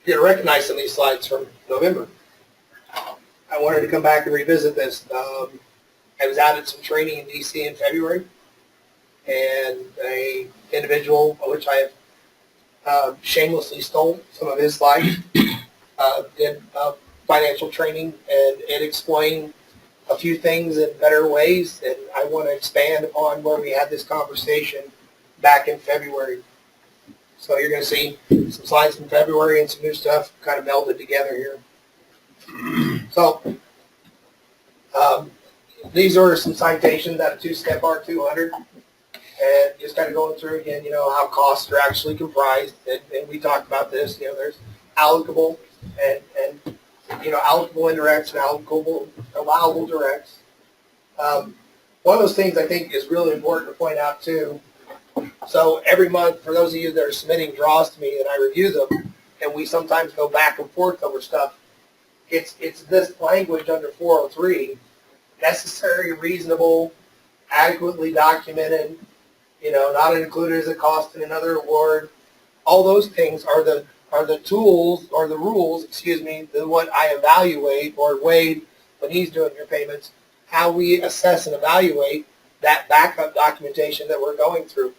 You're going to recognize some of these slides from November. I wanted to come back and revisit this. I was out at some training in D.C. in February, and a individual, which I have shamelessly stole some of his slides, did financial training, and it explained a few things in better ways, and I want to expand upon where we had this conversation back in February. So you're going to see some slides from February and some new stuff kind of melded together here. So these are some citations out of two-step R200, and just kind of going through again, how costs are actually comprised, and we talked about this. There's allocable and allocable indirects and allowable directs. One of those things I think is really important to point out too. So every month, for those of you that are submitting draws to me, and I review them, and we sometimes go back and forth over stuff, it's this language under 403, necessary, reasonable, adequately documented, not included as a cost in another award. All those things are the tools or the rules, what I evaluate or Wade when he's doing your payments, how we assess and evaluate that backup documentation that we're going through.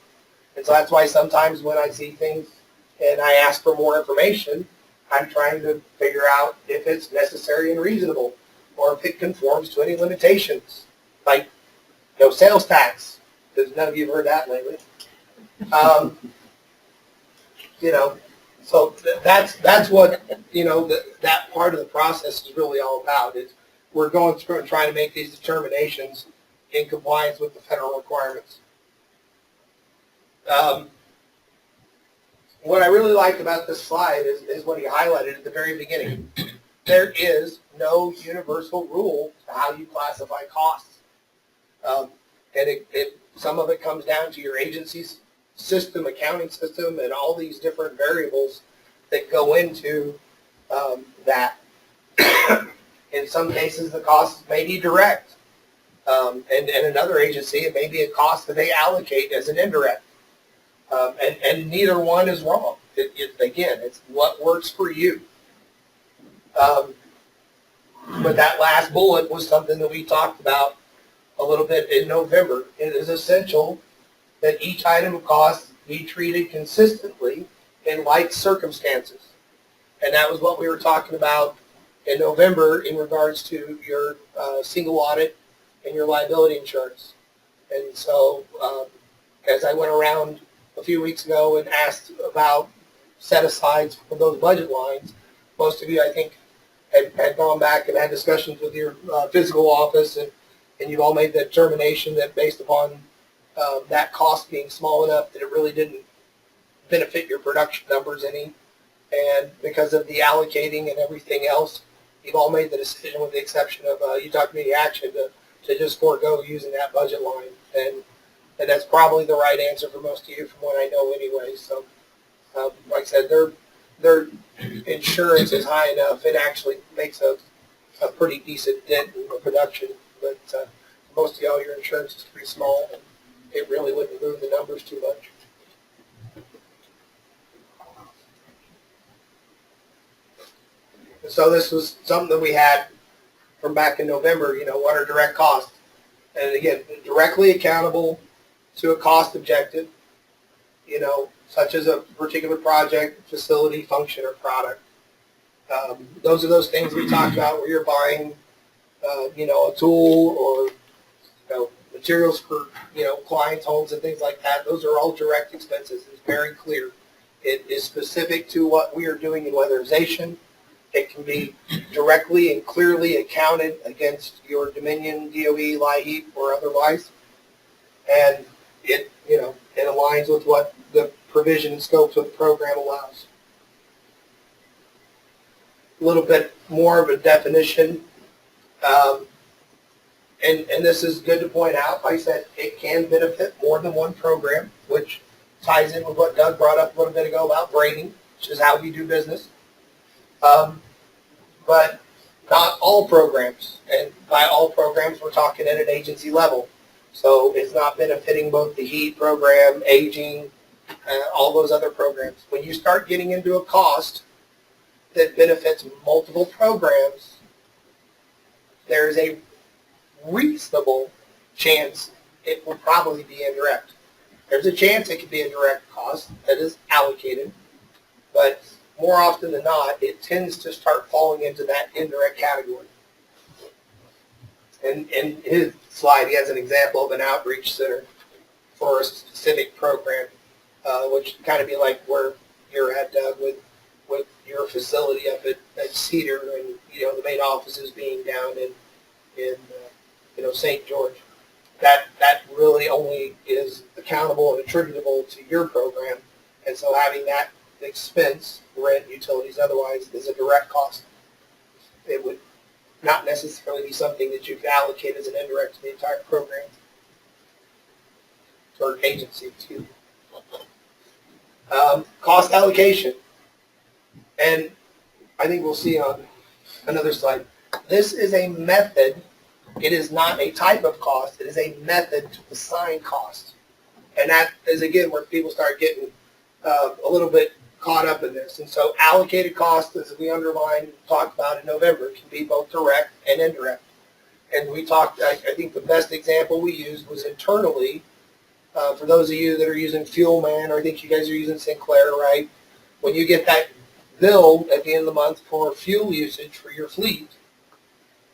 And so that's why sometimes when I see things and I ask for more information, I'm trying to figure out if it's necessary and reasonable, or if it conforms to any limitations, like no sales tax, because none of you have heard that lately. So that's what that part of the process is really all about. Is we're going through and trying to make these determinations in compliance with the federal requirements. What I really liked about this slide is what he highlighted at the very beginning. There is no universal rule to how you classify costs. And some of it comes down to your agency's system, accounting system, and all these different variables that go into that. In some cases, the costs may be direct. And in another agency, it may be a cost that they allocate as an indirect. And neither one is wrong. Again, it's what works for you. But that last bullet was something that we talked about a little bit in November. It is essential that each item of cost be treated consistently in like circumstances. And that was what we were talking about in November in regards to your single audit and your liability insurance. And so as I went around a few weeks ago and asked about set-asides for those budget lines, most of you, I think, had gone back and had discussions with your physical office, and you've all made the determination that based upon that cost being small enough that it really didn't benefit your production numbers any, and because of the allocating and everything else, you've all made the decision, with the exception of you talked to me, action to just forego using that budget line, and that's probably the right answer for most of you from what I know anyway. So like I said, their insurance is high enough, it actually makes a pretty decent dent in the production, but most of y'all, your insurance is pretty small, and it really wouldn't move the numbers too much. And so this was something that we had from back in November, what are direct costs? And again, directly accountable to a cost objective, such as a particular project, facility, function, or product. Those are those things we talked about where you're buying, a tool or, materials for, clients' homes and things like that. Those are all direct expenses. It's very clear. It is specific to what we are doing in weatherization. It can be directly and clearly accounted against your Dominion, DOE, LIHEAP, or otherwise. And it aligns with what the provision and scopes of the program allows. A little bit more of a definition. And this is good to point out. Like I said, it can benefit more than one program, which ties in with what Doug brought up a little bit ago about grading, which is how we do business. But not all programs. And by all programs, we're talking at an agency level. So it's not benefiting both the HEAT program, aging, all those other programs. When you start getting into a cost that benefits multiple programs, there's a reasonable chance it will probably be indirect. There's a chance it could be a direct cost that is allocated, but more often than not, it tends to start falling into that indirect category. And in his slide, he has an example of an outreach center for a specific program, which kind of be like where you're at, Doug, with your facility up at Cedar, and the main office is being down in St. George. That really only is accountable and attributable to your program, and so having that expense, rent, utilities, otherwise, is a direct cost. It would not necessarily be something that you could allocate as an indirect to the entire program or agency, excuse me. Cost allocation, and I think we'll see on another slide. This is a method. It is not a type of cost. It is a method to assign cost. And that is, again, where people start getting a little bit caught up in this. And so allocated cost, as we talked about in November, can be both direct and indirect. And we talked, I think the best example we used was internally, for those of you that are using Fuelman, or I think you guys are using Sinclair, right? When you get that bill at the end of the month for fuel usage for your fleet,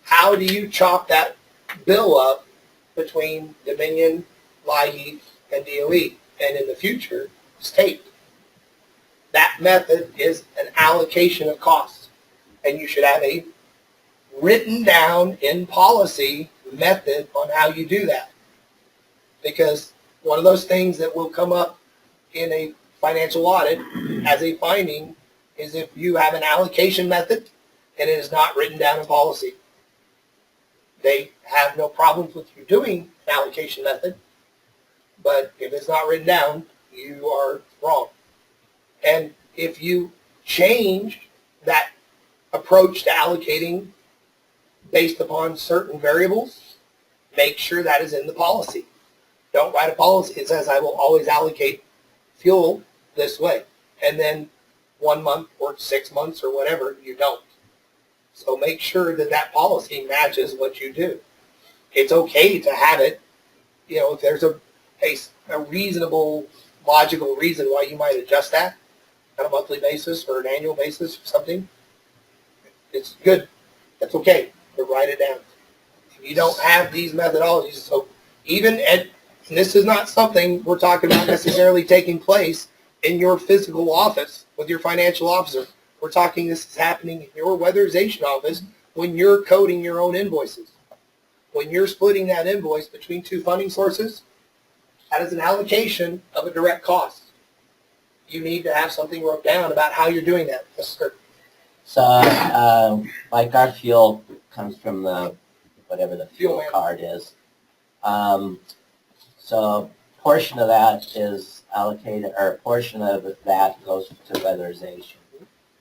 how do you chop that bill up between Dominion, LIHEAP, and DOE? And in the future, state. That method is an allocation of costs. And you should have a written down in policy method on how you do that. Because one of those things that will come up in a financial audit as a finding is if you have an allocation method and it is not written down in policy. They have no problems with you doing an allocation method, but if it's not written down, you are wrong. And if you change that approach to allocating based upon certain variables, make sure that is in the policy. Don't write a policy that says I will always allocate fuel this way, and then 1 month or 6 months or whatever, you don't. So make sure that that policy matches what you do. It's okay to have it, if there's a reasonable, logical reason why you might adjust that on a monthly basis or an annual basis or something. It's good. That's okay. But write it down. If you don't have these methodologies, so even and this is not something we're talking about necessarily taking place in your physical office with your financial officer. We're talking this is happening in your weatherization office when you're coding your own invoices. When you're splitting that invoice between two funding sources, that is an allocation of a direct cost. You need to have something wrote down about how you're doing that. Yes, sir. So, like our fuel comes from whatever the fuel card is. So, a portion of that is allocated, or a portion of that goes to weatherization.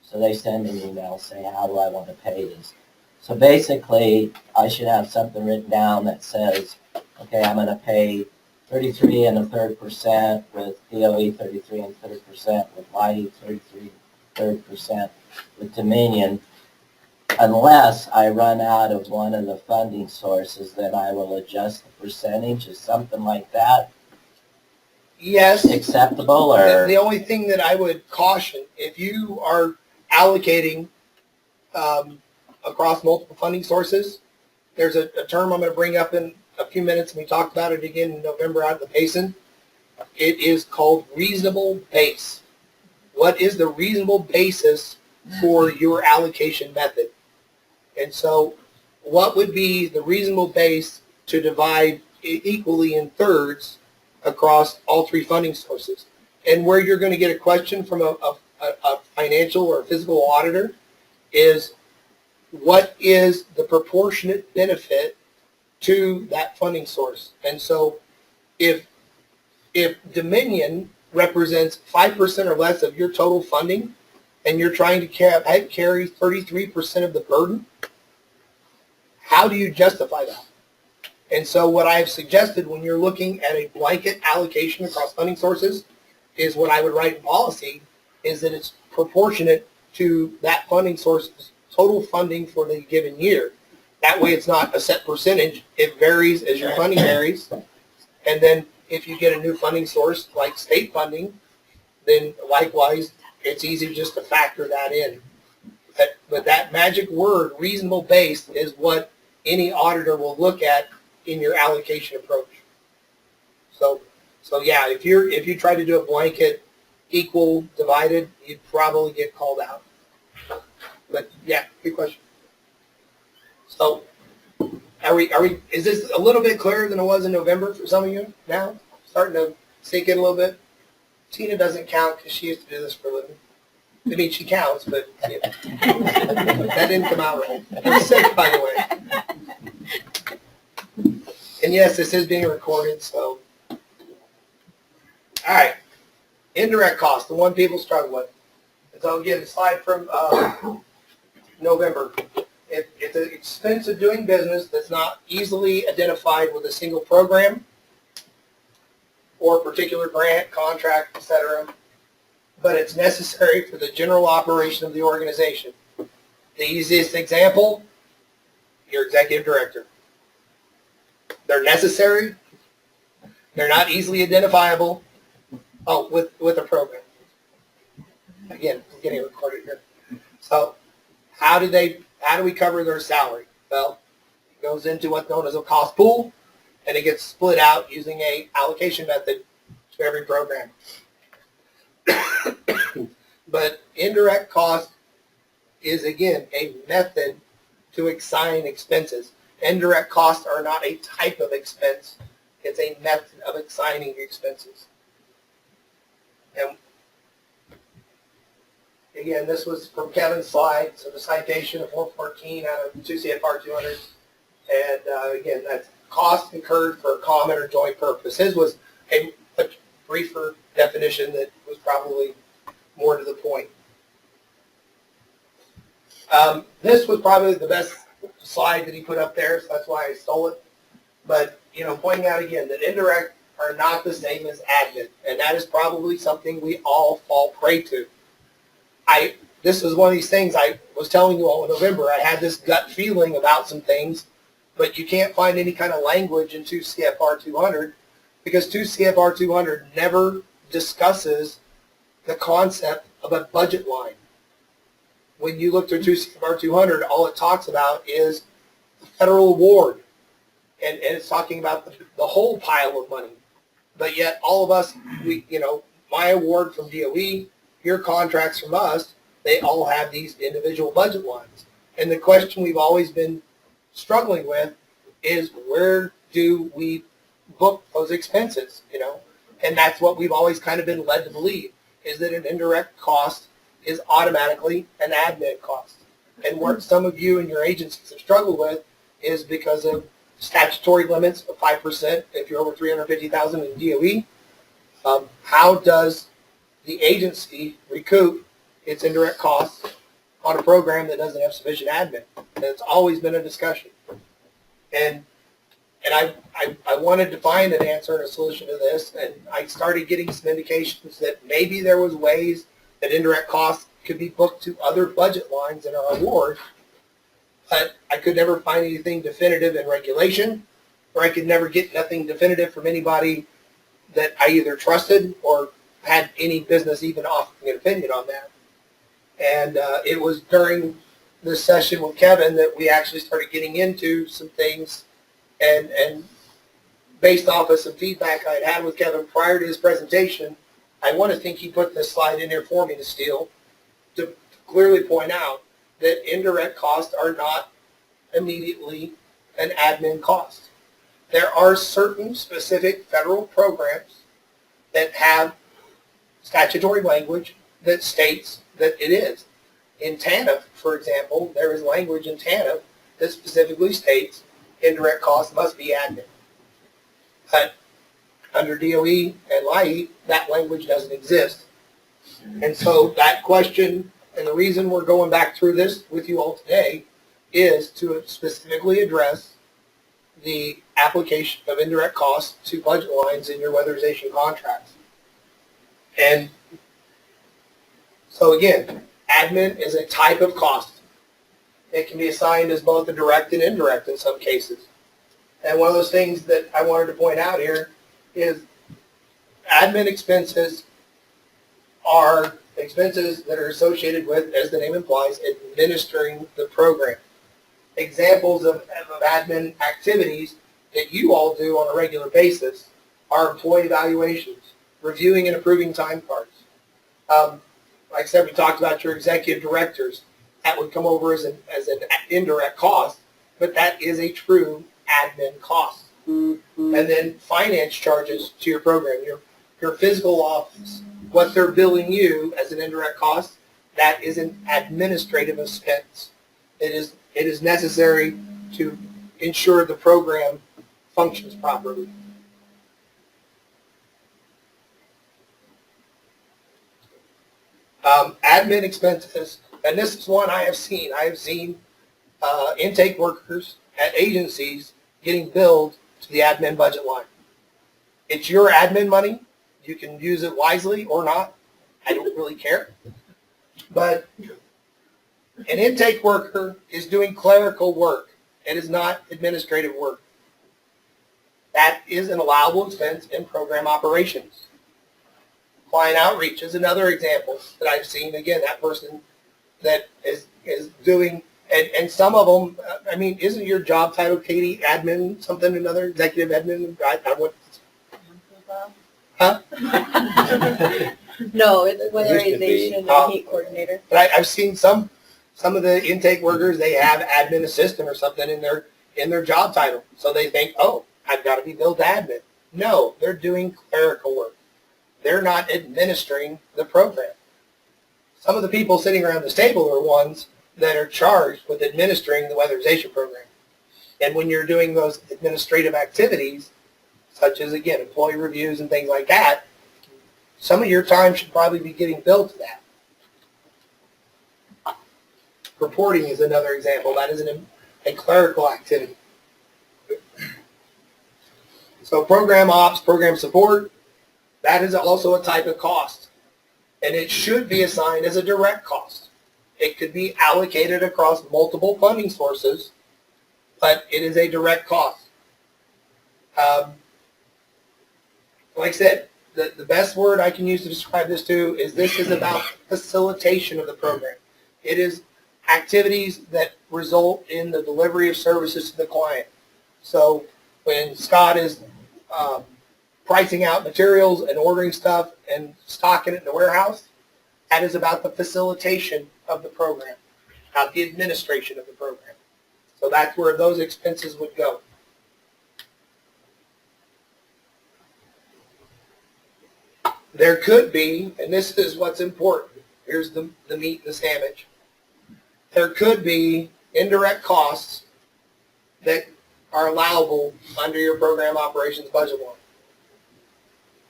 So they send an email saying, how do I want to pay this? So basically, I should have something written down that says, okay, I'm going to pay 33 1/3% with DOE, 33 1/3% with LIHEAP, 33 1/3% with Dominion. Unless I run out of one of the funding sources, then I will adjust the percentage. Is something like that Yes. acceptable? Or the only thing that I would caution, if you are allocating across multiple funding sources, there's a term I'm going to bring up in a few minutes, and we talked about it again in November out of the basin. It is called reasonable base. What is the reasonable basis for your allocation method? And so what would be the reasonable base to divide equally in thirds across all three funding sources? And where you're going to get a question from a financial or physical auditor is, what is the proportionate benefit to that funding source? And so if Dominion represents 5% or less of your total funding, and you're trying to carry 33% of the burden, how do you justify that? And so what I've suggested when you're looking at a blanket allocation across funding sources is what I would write in policy is that it's proportionate to that funding source's total funding for the given year. That way it's not a set percentage. It varies as your funding varies. And then if you get a new funding source like state funding, then likewise, it's easy just to factor that in. But that magic word, reasonable based, is what any auditor will look at in your allocation approach. So yeah, if you try to do a blanket equal divided, you'd probably get called out. But yeah, good question. So is this a little bit clearer than it was in November for some of you now? Starting to sink in a little bit? Tina doesn't count because she used to do this for a living. I mean, she counts, but you know, that didn't come out right. I'm sick, by the way. And yes, this is being recorded, so. All right. Indirect cost, the one people struggle with. And so again, a slide from November. It's an expense of doing business that's not easily identified with a single program or a particular grant, contract, etc., but it's necessary for the general operation of the organization. The easiest example, your executive director. They're necessary. They're not easily identifiable. Oh, with a program. Again, I'm getting recorded here. So how do we cover their salary? Well, it goes into what's known as a cost pool, and it gets split out using a allocation method to every program. But indirect cost is, again, a method to assign expenses. Indirect costs are not a type of expense. It's a method of assigning expenses. And again, this was from Kevin's slide, so the citation of 414 out of 2 CFR 200. And again, that's cost incurred for a common or joint purpose. His was a much briefer definition that was probably more to the point. This was probably the best slide that he put up there, so that's why I stole it. But, you know, pointing out again that indirect are not the same as admin, and that is probably something we all fall prey to. This is one of these things I was telling you all in November. I had this gut feeling about some things, but you can't find any kind of language in 2 CFR 200 because 2 CFR 200 never discusses the concept of a budget line. When you look through 2 CFR 200, all it talks about is the federal award, and it's talking about the whole pile of money. But yet all of us, my award from DOE, your contracts from us, they all have these individual budget lines. And the question we've always been struggling with is where do we book those expenses, And that's what we've always kind of been led to believe, is that an indirect cost is automatically an admin cost. And what some of you and your agencies have struggled with is because of statutory limits of 5% if you're over $350,000 in DOE. How does the agency recoup its indirect costs on a program that doesn't have sufficient admin? And it's always been a discussion. And I wanted to find an answer and a solution to this, and I started getting some indications that maybe there was ways that indirect costs could be booked to other budget lines in our award, but I could never find anything definitive in regulation, or I could never get nothing definitive from anybody that I either trusted or had any business even offering an opinion on that. And it was during this session with Kevin that we actually started getting into some things, and based off of some feedback I had with Kevin prior to his presentation, I want to think he put this slide in there for me to steal, to clearly point out that indirect costs are not immediately an admin cost. There are certain specific federal programs that have statutory language that states that it is. In TANF, for example, there is language in TANF that specifically states indirect costs must be admin. But under DOE and LIHEAP, that language doesn't exist. And so that question, and the reason we're going back through this with you all today, is to specifically address the application of indirect costs to budget lines in your weatherization contracts. And so again, Admin is a type of cost. It can be assigned as both a direct and indirect in some cases. And one of those things that I wanted to point out here is admin expenses are expenses that are associated with, as the name implies, administering the program. Examples of admin activities that you all do on a regular basis are employee evaluations, reviewing and approving time cards. Like I said, we talked about your executive directors. That would come over as an indirect cost, but that is a true admin cost. Mm-hmm. And then finance charges to your program, your physical office, what they're billing you as an indirect cost, that is an administrative expense. It is necessary to ensure the program functions properly. Admin expenses, and this is one I have seen. I have seen intake workers at agencies getting billed to the admin budget line. It's your admin money. You can use it wisely or not. I don't really care. But an intake worker is doing clerical work. It is not administrative work. That is an allowable expense in program operations. Client outreach is another example that I've seen. Again, that person that is doing, and some of them, I mean, isn't your job title, Katie, admin, something, another, executive admin? Huh? No, it's weatherization and heat coordinator. But I've seen some of the intake workers, they have admin assistant or something in their job title. So they think, oh, I've got to be billed to admin. No, they're doing clerical work. They're not administering the program. Some of the people sitting around this table are ones that are charged with administering the weatherization program. And when you're doing those administrative activities, such as, again, employee reviews and things like that, some of your time should probably be getting billed to that. Reporting is another example. That is a clerical activity. So program ops, program support, that is also a type of cost. And it should be assigned as a direct cost. It could be allocated across multiple funding sources, but it is a direct cost. Like I said, the best word I can use to describe this this is about facilitation of the program. It is activities that result in the delivery of services to the client. So when Scott is pricing out materials and ordering stuff and stocking it in the warehouse, that is about the facilitation of the program, not the administration of the program. So that's where those expenses would go. There could be, and this is what's important, here's the meat and the sandwich. There could be indirect costs that are allowable under your program operations budget line.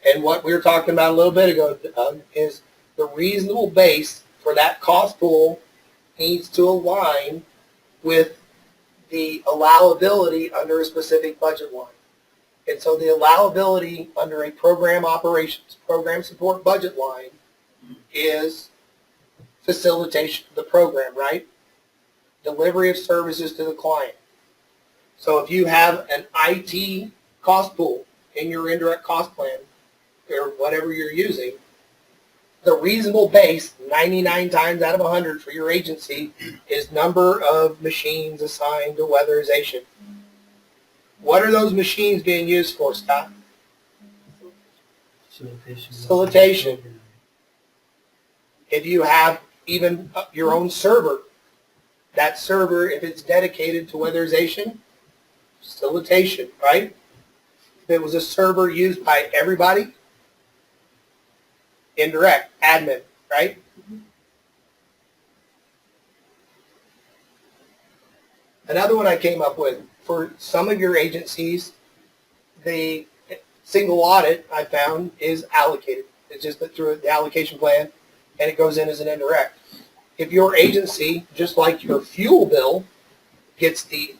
And what we were talking about a little bit ago, Doug, is the reasonable base for that cost pool needs to align with the allowability under a specific budget line. And so the allowability under a program operations, program support budget line is facilitation of the program, right? Delivery of services to the client. So if you have an IT cost pool in your indirect cost plan, or whatever you're using, the reasonable base, 99 times out of 100 for your agency, is number of machines assigned to weatherization. What are those machines being used for, Scott? Facilitation. If you have even your own server, that server, if it's dedicated to weatherization, facilitation, right? If it was a server used by everybody, indirect, admin, right? Another one I came up with, for some of your agencies, the single audit I found is allocated. It's just through the allocation plan, and it goes in as an indirect. If your agency, just like your fuel bill, gets the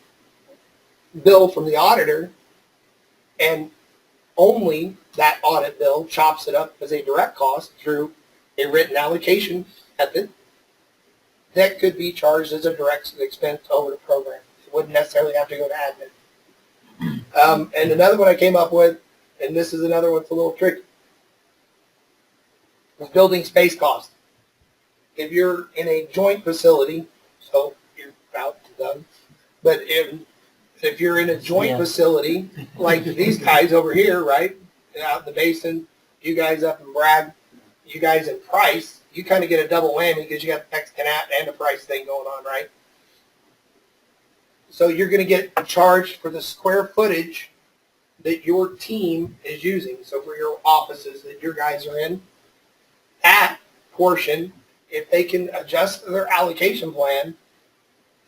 bill from the auditor, and only that audit bill chops it up as a direct cost through a written allocation method, that could be charged as a direct expense over the program. It wouldn't necessarily have to go to admin. And another one I came up with, and this is another one that's a little tricky, is building space cost. If you're in a joint facility, so you're about done, but if you're in a joint facility, like these guys over here, right, out in the basin, you guys up in Bragg, you guys in Price, you kind of get a double whammy because you got the Mexican app and the Price thing going on, right? So you're going to get charged for the square footage that your team is using. So for your offices that your guys are in, that portion, if they can adjust their allocation plan,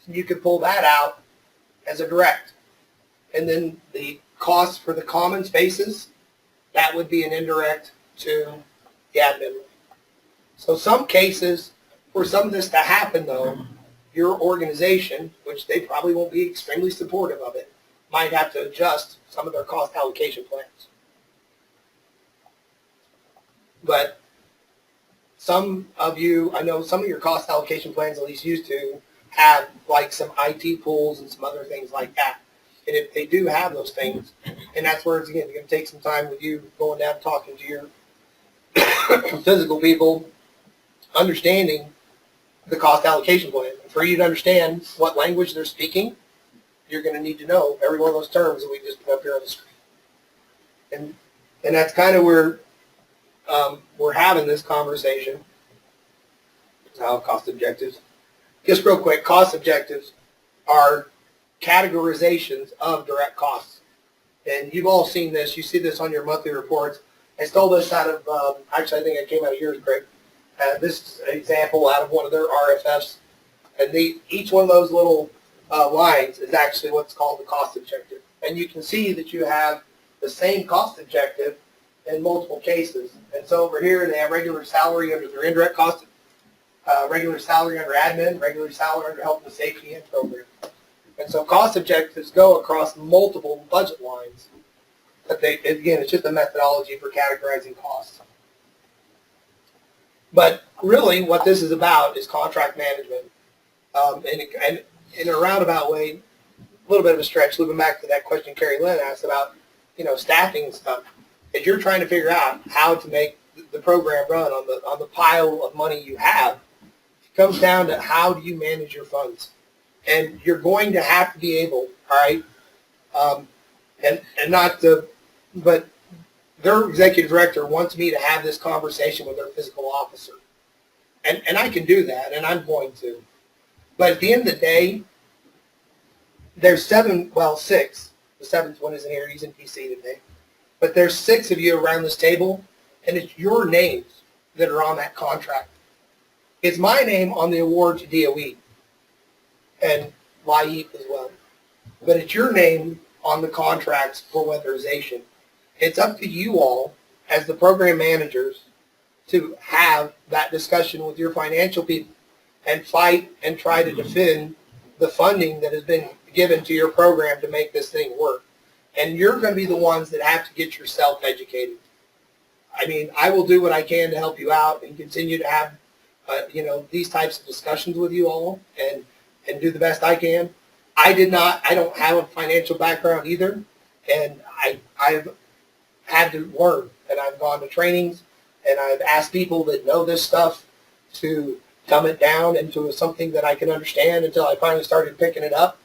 you could pull that out as a direct. And then the cost for the common spaces, that would be an indirect to the admin. So some cases, for some of this to happen though, your organization, which they probably won't be extremely supportive of it, might have to adjust some of their cost allocation plans. But some of you, I know some of your cost allocation plans, at least used to, have like some IT pools and some other things like that. And if they do have those things, and that's where it's, again, going to take some time with you going down talking to your physical people, understanding the cost allocation plan. And for you to understand what language they're speaking, you're going to need to know every one of those terms that we just put up here on the screen. And that's kind of where we're having this conversation. Cost objectives. Just real quick, cost objectives are categorizations of direct costs. And you've all seen this. You see this on your monthly reports. I stole this out of, actually I think it came out of yours, Greg. This is an example out of one of their RFFs. And each one of those little lines is actually what's called the cost objective. And you can see that you have the same cost objective in multiple cases. And so over here they have regular salary under their indirect cost, regular salary under admin, regular salary under health and safety and program. And so cost objectives go across multiple budget lines. But again, it's just a methodology for categorizing costs. But really what this is about is contract management. And in a roundabout way, a little bit of a stretch, looping back to that question Carrie Lynn asked about, staffing and stuff. If you're trying to figure out how to make the program run on the pile of money you have, it comes down to how do you manage your funds. And you're going to have to be able, all right, and not to, but their executive director wants me to have this conversation with their physical officer. And I can do that, and I'm going to. But at the end of the day, there's six. The seventh one isn't here. He's in PC today. But there's 6 of you around this table, and it's your names that are on that contract. It's my name on the award to DOE and LIEP as well. But it's your name on the contracts for weatherization. It's up to you all as the program managers to have that discussion with your financial people and fight and try to defend the funding that has been given to your program to make this thing work. And you're going to be the ones that have to get yourself educated. I mean, I will do what I can to help you out and continue to have, these types of discussions with you all and do the best I can. I don't have a financial background either, and I've had to learn, and I've gone to trainings, and I've asked people that know this stuff to dumb it down into something that I can understand until I finally started picking it up.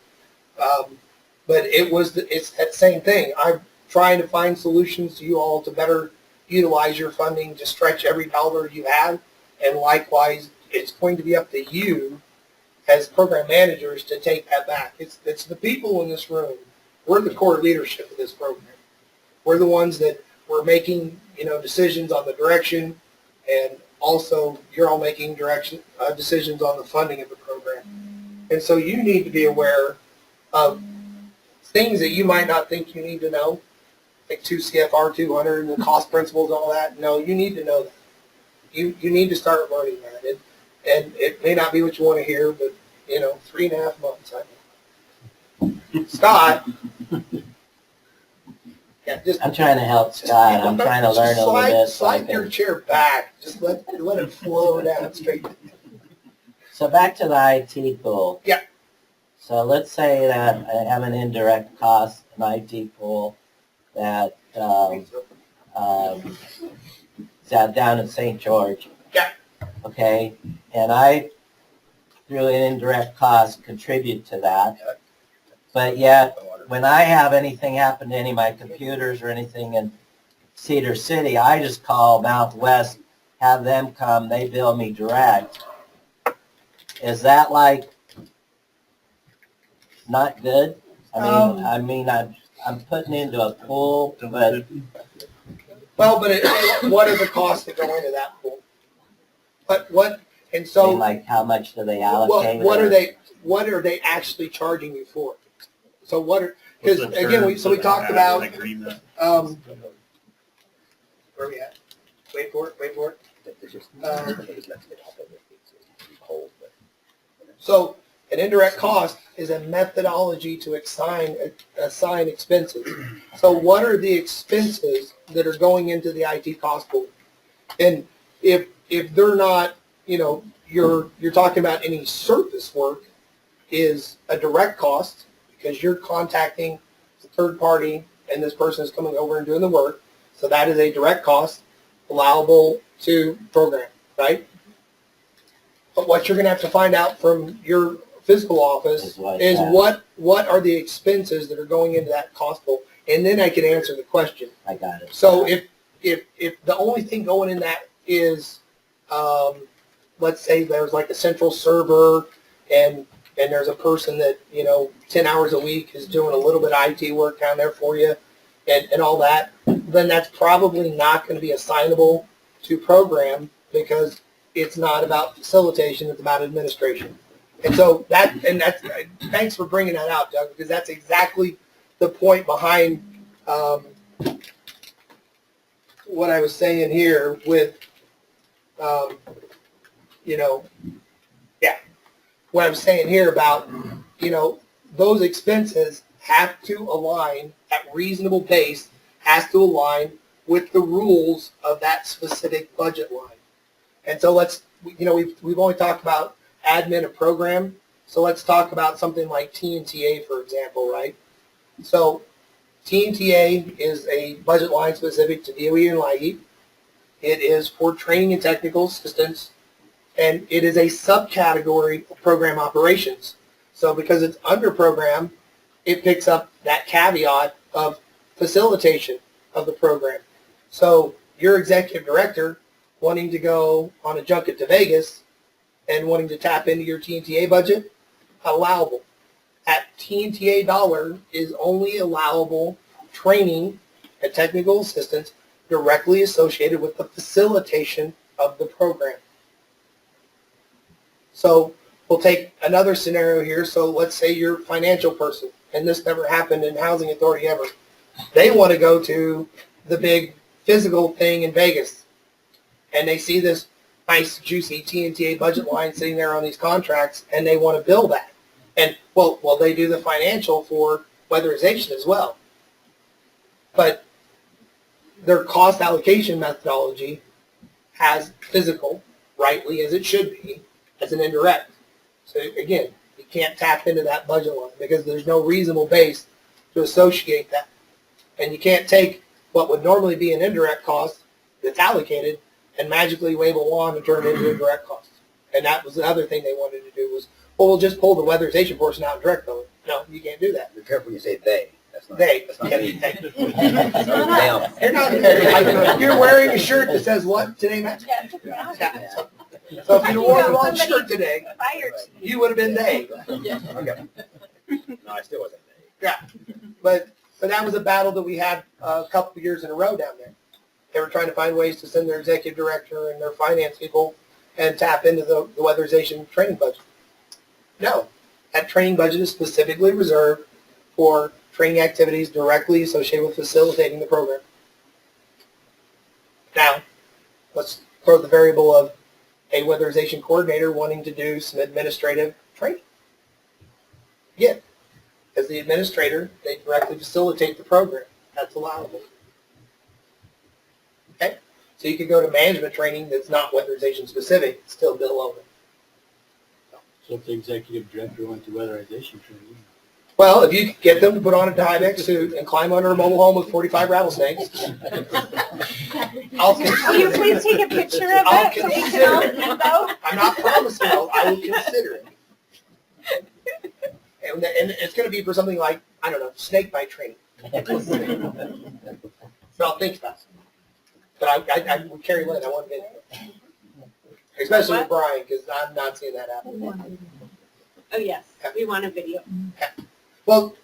But it's that same thing. I'm trying to find solutions to you all to better utilize your funding to stretch every dollar you have. And likewise, it's going to be up to you as program managers to take that back. It's the people in this room. We're the core leadership of this program. We're the ones that we're making, decisions on the direction, and also you're all making decisions on the funding of the program. And so you need to be aware of things that you might not think you need to know, like 2 CFR 200 and the cost principles and all that. No, you need to know that. You need to start learning that. And it may not be what you want to hear, but, 3.5 months. Scott. Yeah, I'm trying to help Scott. I'm trying to learn a little bit. Slide your chair back. Just let it flow down straight. So back to the IT pool. Yeah. So let's say that I have an indirect cost, an IT pool that, is down in St. George. Yeah. Okay, and I, through an indirect cost, contribute to that. But yet, when I have anything happen to any of my computers or anything in Cedar City, I just call Mount West, have them come, they bill me direct. Is that like not good? I'm putting into a pool, but what are the costs that go into that pool? And so like how much do they allocate? what are they actually charging you for? So because again, we talked about, where are we at? Wait for it. So an indirect cost is a methodology to assign expenses. So what are the expenses that are going into the IT cost pool? And if they're not, you're talking about any surface work is a direct cost because you're contacting the third party and this person is coming over and doing the work. So that is a direct cost allowable to program, right? But what you're going to have to find out from your physical office is what are the expenses that are going into that cost pool, and then I can answer the question. I got it. So if the only thing going in that is, let's say there's like a central server, and there's a person that 10 hours a week is doing a little bit of IT work down there for you, and all that, then that's probably not going to be assignable to program because it's not about facilitation, it's about administration. And so that's thanks for bringing that out, Doug, because that's exactly the point behind what I was saying here with, what I'm saying here about, those expenses have to align at reasonable base, has to align with the rules of that specific budget line. And so we've only talked about admin and program. So let's talk about something like T&TA, for example, right? So T&TA is a budget line specific to DOE and LIHEAP. It is for training and technical assistance, and it is a subcategory of program operations. So because it's under program, it picks up that caveat of facilitation of the program. So your executive director wanting to go on a junket to Vegas and wanting to tap into your T&TA budget, allowable. At T&TA dollar is only allowable training and technical assistance directly associated with the facilitation of the program. So we'll take another scenario here. So let's say you're a financial person, and this never happened in Housing Authority ever. They want to go to the big physical thing in Vegas, and they see this nice, juicy T&TA budget line sitting there on these contracts, and they want to bill that. And, well, they do the financial for weatherization as well. But their cost allocation methodology has physical, rightly as it should be, as an indirect. So, again, you can't tap into that budget line because there's no reasonable base to associate that. And you can't take what would normally be an indirect cost that's allocated and magically wave a wand and turn it into a direct cost. And that was the other thing they wanted to do was, we'll just pull the weatherization portion out and direct bill it. No, you can't do that. Be careful when you say they. That's not, They. That's not Yeah, me. they. That's not them. You're not, you're wearing a shirt that says what today, Matt? Yeah. Yeah. So if you wore the wrong shirt today, Fired. you would have been they. Okay. No, I still wasn't they. Yeah. But that was a battle that we had a couple of years in a row down there. They were trying to find ways to send their executive director and their finance people and tap into the weatherization training budget. No, that training budget is specifically reserved for training activities directly associated with facilitating the program. Now, let's throw the variable of a weatherization coordinator wanting to do some administrative training. Again, as the administrator, they directly facilitate the program. That's allowable. Okay? So you could go to management training that's not weatherization specific, still bill over. So, So if the executive director went to weatherization training. Well, if you could get them to put on a Tyvek suit and climb under a mobile home with 45 rattlesnakes, I'll Will you consider it. please take a picture of I'll it so we can all consider see those? I'm not promising, I will consider it. And it's going to be for something like, I don't know, snake bite training. So I'll think about it. But I would carry Lynn, I want video. Especially with Brian, because I'm not seeing that happen. Oh, yes, we want a video. Well,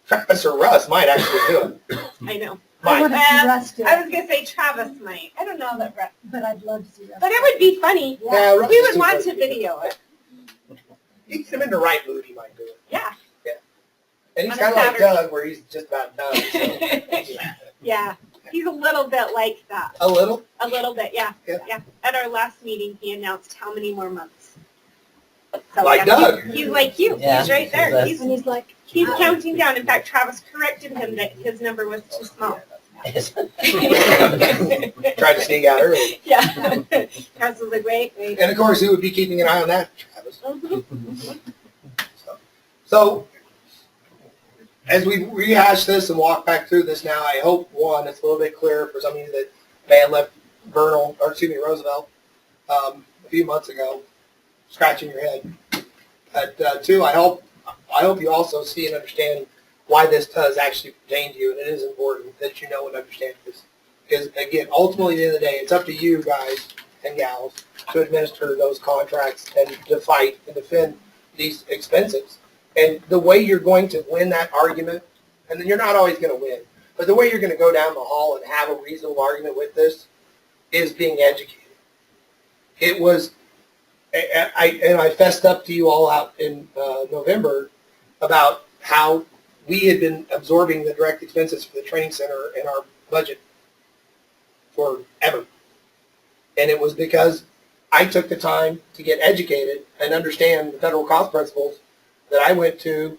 Travis or Russ might actually do it. I know. Might. Well, Russ do I it, was gonna say Travis might. I don't know that Russ, but I'd love to see Russ. but it would be funny. Yeah, Russ We is would too want close to to it. video it. You get him in the right mood, he might do it. Yeah. And he's On a kind of like Saturday. Doug, where he's just about done. So. Yeah, he's a little bit like that. A little? A little bit, yeah. Yeah. At our last meeting, he announced how many more months. So, Like Doug. He's like you. Yeah, He's right there. that's- He's And he's like, counting down. In fact, Travis corrected him that his number was too small. Tried to sneak out early. Yeah. Travis was like, wait. And of course, who would be keeping an eye on that? Travis. Mhm. So, as we rehash this and walk back through this now, I hope, one, it's a little bit clearer for some of you that may have left Roosevelt a few months ago, scratching your head. But two, I hope you also see and understand why this does actually pertain to you, and it is important that you know and understand this. Because, again, ultimately, at the end of the day, it's up to you guys and gals to administer those contracts and to fight and defend these expenses. And the way you're going to win that argument, and then you're not always going to win, but the way you're going to go down the hall and have a reasonable argument with this is being educated. It was, I fessed up to you all out in November about how we had been absorbing the direct expenses for the training center in our budget forever. And it was because I took the time to get educated and understand the federal cost principles that I went to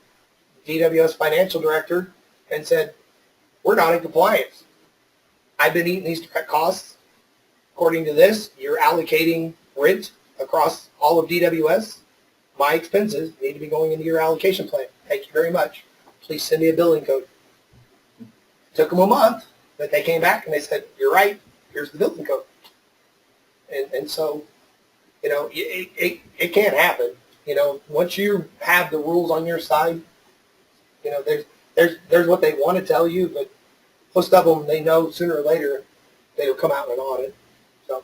DWS financial director and said, we're not in compliance. I've been eating these direct costs. According to this, you're allocating rent across all of DWS. My expenses need to be going into your allocation plan. Thank you very much. Please send me a billing code. Took them a month, but they came back and they said, you're right, here's the billing code. And so, you know, it can't happen. You know, once you have the rules on your side, you know, there's what they want to tell you, but most of them, they know sooner or later they'll come out in an audit. So